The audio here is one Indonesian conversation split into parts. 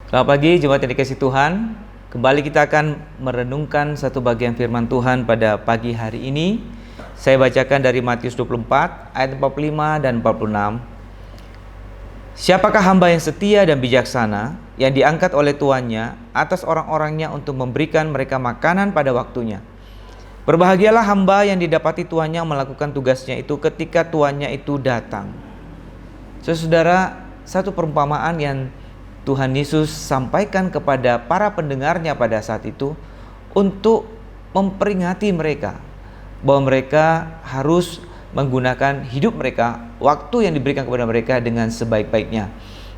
Selamat pagi jemaat yang dikasihi Tuhan. Kembali kita akan merenungkan satu bagian firman Tuhan pada pagi hari ini. Saya bacakan dari Matius 24 ayat 45 dan 46. Siapakah hamba yang setia dan bijaksana yang diangkat oleh tuannya atas orang-orangnya untuk memberikan mereka makanan pada waktunya? Berbahagialah hamba yang didapati tuannya melakukan tugasnya itu ketika tuannya itu datang. Saudara, satu perumpamaan yang Tuhan Yesus sampaikan kepada para pendengarnya pada saat itu untuk memperingati mereka bahwa mereka harus menggunakan hidup mereka, waktu yang diberikan kepada mereka dengan sebaik-baiknya.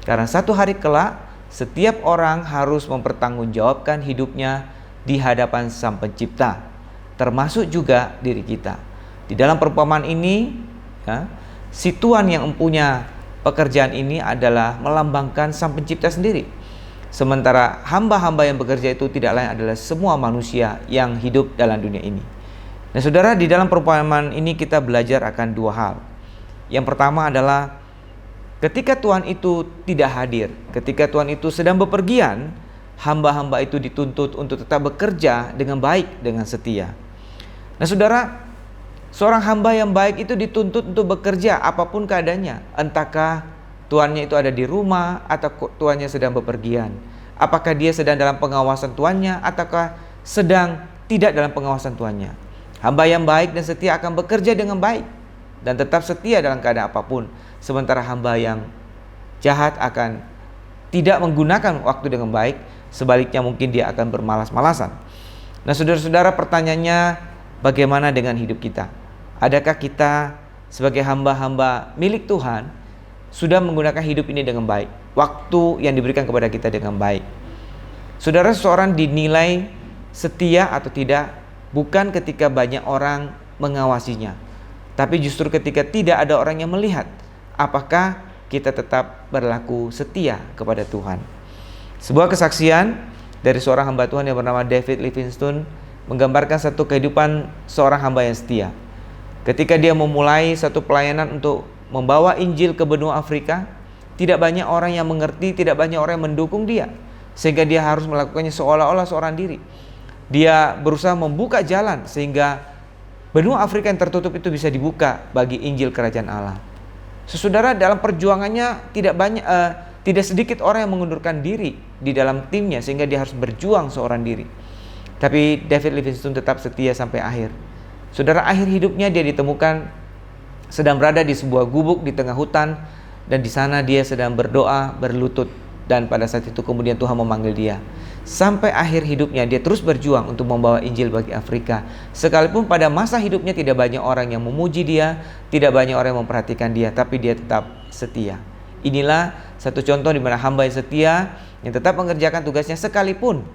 Karena satu hari kelak setiap orang harus mempertanggungjawabkan hidupnya di hadapan Sang Pencipta, termasuk juga diri kita. Di dalam perumpamaan ini, si tuan yang mempunyai pekerjaan ini adalah melambangkan Sang Pencipta sendiri. Sementara hamba-hamba yang bekerja itu tidak lain adalah semua manusia yang hidup dalam dunia ini. Nah saudara, di dalam perumpamaan ini kita belajar akan dua hal. Yang pertama adalah ketika Tuhan itu tidak hadir, ketika Tuhan itu sedang bepergian, hamba-hamba itu dituntut untuk tetap bekerja dengan baik, dengan setia. Nah saudara, seorang hamba yang baik itu dituntut untuk bekerja apapun keadaannya. Entahkah tuannya itu ada di rumah atau tuannya sedang bepergian. Apakah dia sedang dalam pengawasan tuannya ataukah sedang tidak dalam pengawasan tuannya. Hamba yang baik dan setia akan bekerja dengan baik dan tetap setia dalam keadaan apapun. Sementara hamba yang jahat akan tidak menggunakan waktu dengan baik. Sebaliknya mungkin dia akan bermalas-malasan. Nah saudara-saudara, pertanyaannya, bagaimana dengan hidup kita? Adakah kita sebagai hamba-hamba milik Tuhan sudah menggunakan hidup ini dengan baik? Waktu yang diberikan kepada kita dengan baik. Saudara, seseorang dinilai setia atau tidak bukan ketika banyak orang mengawasinya, tapi justru ketika tidak ada orang yang melihat apakah kita tetap berlaku setia kepada Tuhan. Sebuah kesaksian dari seorang hamba Tuhan yang bernama David Livingstone menggambarkan satu kehidupan seorang hamba yang setia. Ketika dia memulai satu pelayanan untuk membawa Injil ke benua Afrika, tidak banyak orang yang mengerti, tidak banyak orang yang mendukung dia, sehingga dia harus melakukannya seolah-olah seorang diri. Dia berusaha membuka jalan sehingga benua Afrika yang tertutup itu bisa dibuka bagi Injil Kerajaan Allah. Saudara, dalam perjuangannya tidak sedikit orang yang mengundurkan diri di dalam timnya sehingga dia harus berjuang seorang diri. Tapi David Livingstone tetap setia sampai akhir. Saudara, akhir hidupnya dia ditemukan sedang berada di sebuah gubuk di tengah hutan, dan di sana dia sedang berdoa, berlutut, dan pada saat itu kemudian Tuhan memanggil dia. Sampai akhir hidupnya dia terus berjuang untuk membawa Injil bagi Afrika. Sekalipun pada masa hidupnya tidak banyak orang yang memuji dia, tidak banyak orang yang memperhatikan dia, tapi dia tetap setia. Inilah satu contoh di mana hamba yang setia yang tetap mengerjakan tugasnya sekalipun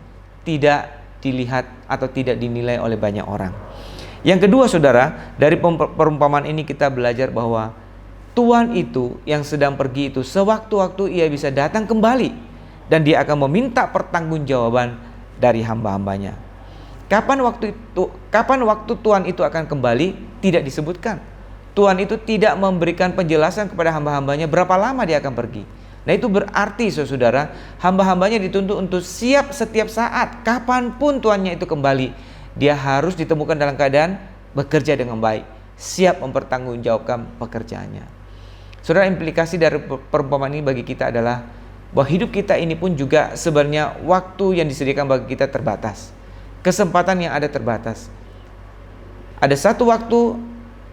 tidak dilihat atau tidak dinilai oleh banyak orang. Yang kedua saudara, dari perumpamaan ini kita belajar bahwa Tuhan itu yang sedang pergi itu sewaktu-waktu ia bisa datang kembali dan dia akan meminta pertanggungjawaban dari hamba-hambanya. Kapan waktu Tuhan itu akan kembali tidak disebutkan. Tuhan itu tidak memberikan penjelasan kepada hamba-hambanya berapa lama dia akan pergi. Nah itu berarti saudara, hamba-hambanya dituntut untuk siap setiap saat, kapanpun tuannya itu kembali. Dia harus ditemukan dalam keadaan bekerja dengan baik, siap mempertanggungjawabkan pekerjaannya. Saudara, implikasi dari perumpamaan ini bagi kita adalah bahwa hidup kita ini pun juga sebenarnya waktu yang disediakan bagi kita terbatas, kesempatan yang ada terbatas. Ada satu waktu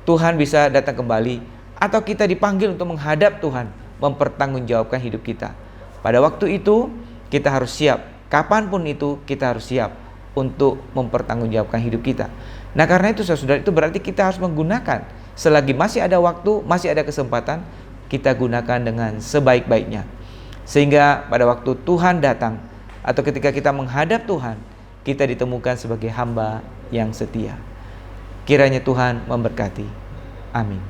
Tuhan bisa datang kembali, atau kita dipanggil untuk menghadap Tuhan, mempertanggungjawabkan hidup kita. Pada waktu itu kita harus siap. Kapanpun itu kita harus siap untuk mempertanggungjawabkan hidup kita. Nah karena itu saudara, itu berarti kita harus menggunakan selagi masih ada waktu, masih ada kesempatan, kita gunakan dengan sebaik-baiknya. Sehingga pada waktu Tuhan datang atau ketika kita menghadap Tuhan, kita ditemukan sebagai hamba yang setia. Kiranya Tuhan memberkati. Amin.